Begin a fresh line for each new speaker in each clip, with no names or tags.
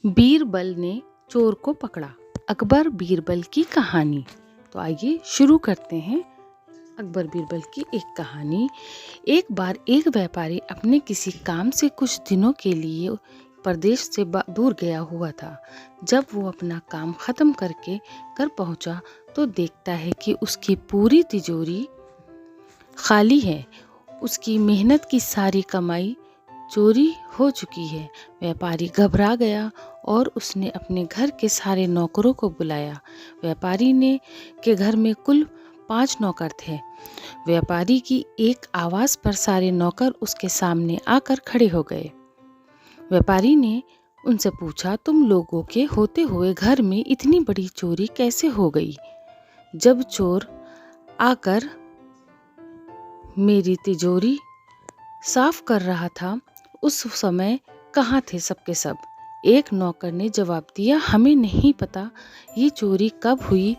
बीरबल ने चोर को पकड़ा। अकबर बीरबल की कहानी। तो आइए शुरू करते हैं अकबर बीरबल की एक कहानी। एक बार एक व्यापारी अपने किसी काम से कुछ दिनों के लिए प्रदेश से दूर गया हुआ था। जब वो अपना काम ख़त्म करके घर पहुंचा तो देखता है कि उसकी पूरी तिजोरी खाली है। उसकी मेहनत की सारी कमाई चोरी हो चुकी है। व्यापारी घबरा गया और उसने अपने घर के सारे नौकरों को बुलाया। व्यापारी ने के घर में कुल 5 नौकर थे। व्यापारी की एक आवाज़ पर सारे नौकर उसके सामने आकर खड़े हो गए। व्यापारी ने उनसे पूछा, तुम लोगों के होते हुए घर में इतनी बड़ी चोरी कैसे हो गई? जब चोर आकर मेरी तिजोरी साफ कर रहा था उस समय कहाँ थे सबके सब? एक नौकर ने जवाब दिया, हमें नहीं पता ये चोरी कब हुई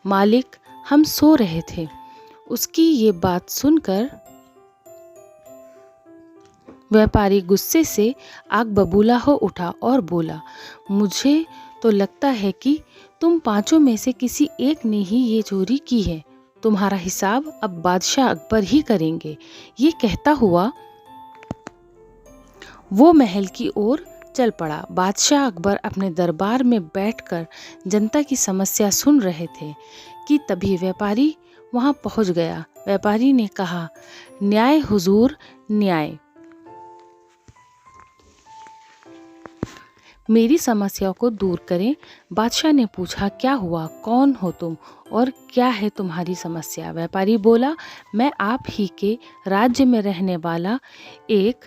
मालिक, हम सो रहे थे। उसकी ये बात सुनकर व्यापारी गुस्से से आग बबूला हो उठा और बोला, मुझे तो लगता है कि तुम 5 में से किसी एक ने ही ये चोरी की है। तुम्हारा हिसाब अब बादशाह अकबर ही करेंगे। ये कहता हुआ वो महल की ओर चल पड़ा। बादशाह अकबर अपने दरबार में बैठकर जनता की समस्या सुन रहे थे कि तभी व्यापारी वहां पहुंच गया। व्यापारी ने कहा, न्याय हुजूर न्याय। मेरी समस्या को दूर करें। बादशाह ने पूछा, क्या हुआ? कौन हो तुम और क्या है तुम्हारी समस्या? व्यापारी बोला, मैं आप ही के राज्य में रहने वाला एक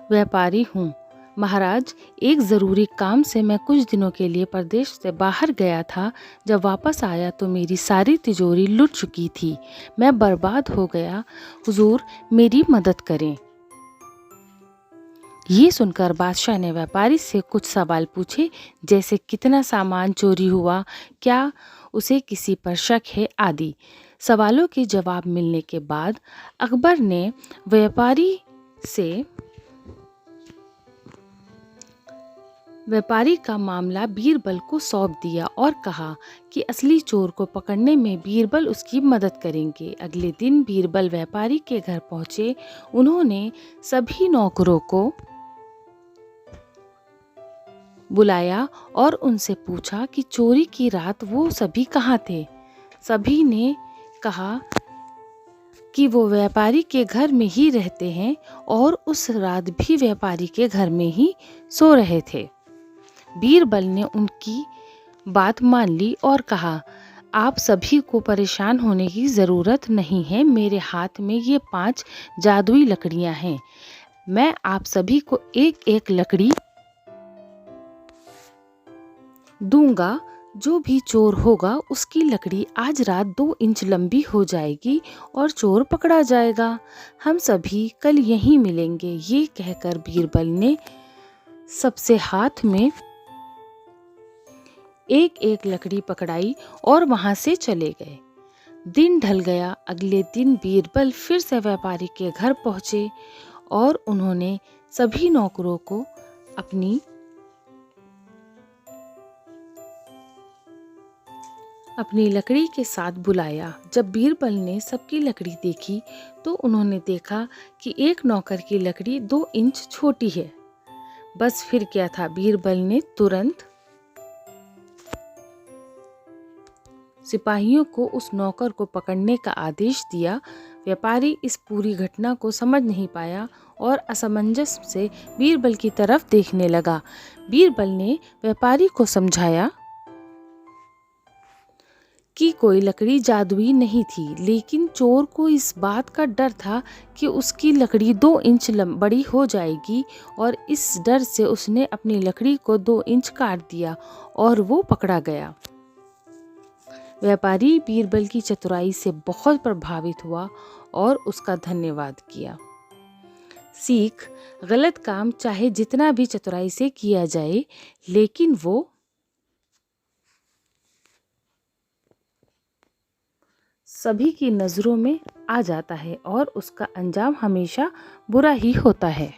व्यापारी हूँ। महाराज, एक ज़रूरी काम से मैं कुछ दिनों के लिए प्रदेश से बाहर गया था। जब वापस आया तो मेरी सारी तिजोरी लुट चुकी थी। मैं बर्बाद हो गया। हुजूर मेरी मदद करें। ये सुनकर बादशाह ने व्यापारी से कुछ सवाल पूछे, जैसे कितना सामान चोरी हुआ, क्या उसे किसी पर शक है आदि। सवालों के जवाब मिलने के बाद अकबर ने व्यापारी का मामला बीरबल को सौंप दिया और कहा कि असली चोर को पकड़ने में बीरबल उसकी मदद करेंगे। अगले दिन बीरबल व्यापारी के घर पहुंचे। उन्होंने सभी नौकरों को बुलाया और उनसे पूछा कि चोरी की रात वो सभी कहाँ थे। सभी ने कहा कि वो व्यापारी के घर में ही रहते हैं और उस रात भी व्यापारी के घर में ही सो रहे थे। बीरबल ने उनकी बात मान ली और कहा, आप सभी को परेशान होने की ज़रूरत नहीं है। मेरे हाथ में ये 5 जादुई लकड़ियां हैं। मैं आप सभी को एक एक लकड़ी दूंगा। जो भी चोर होगा उसकी लकड़ी आज रात 2 इंच लंबी हो जाएगी और चोर पकड़ा जाएगा। हम सभी कल यहीं मिलेंगे। ये कहकर बीरबल ने सबसे हाथ में एक एक लकड़ी पकड़ाई और वहां से चले गए। दिन ढल गया। अगले दिन बीरबल फिर से व्यापारी के घर पहुंचे और उन्होंने सभी नौकरों को अपनी लकड़ी के साथ बुलाया। जब बीरबल ने सबकी लकड़ी देखी तो उन्होंने देखा कि एक नौकर की लकड़ी 2 इंच छोटी है। बस फिर क्या था, बीरबल ने तुरंत सिपाहियों को उस नौकर को पकड़ने का आदेश दिया। व्यापारी इस पूरी घटना को समझ नहीं पाया और असमंजस से बीरबल की तरफ देखने लगा। बीरबल ने व्यापारी को समझाया कि कोई लकड़ी जादुई नहीं थी, लेकिन चोर को इस बात का डर था कि उसकी लकड़ी 2 इंच बड़ी हो जाएगी और इस डर से उसने अपनी लकड़ी को 2 इंच काट दिया और वो पकड़ा गया। व्यापारी बीरबल की चतुराई से बहुत प्रभावित हुआ और उसका धन्यवाद किया। सीख, गलत काम चाहे जितना भी चतुराई से किया जाए, लेकिन वो सभी की नज़रों में आ जाता है और उसका अंजाम हमेशा बुरा ही होता है।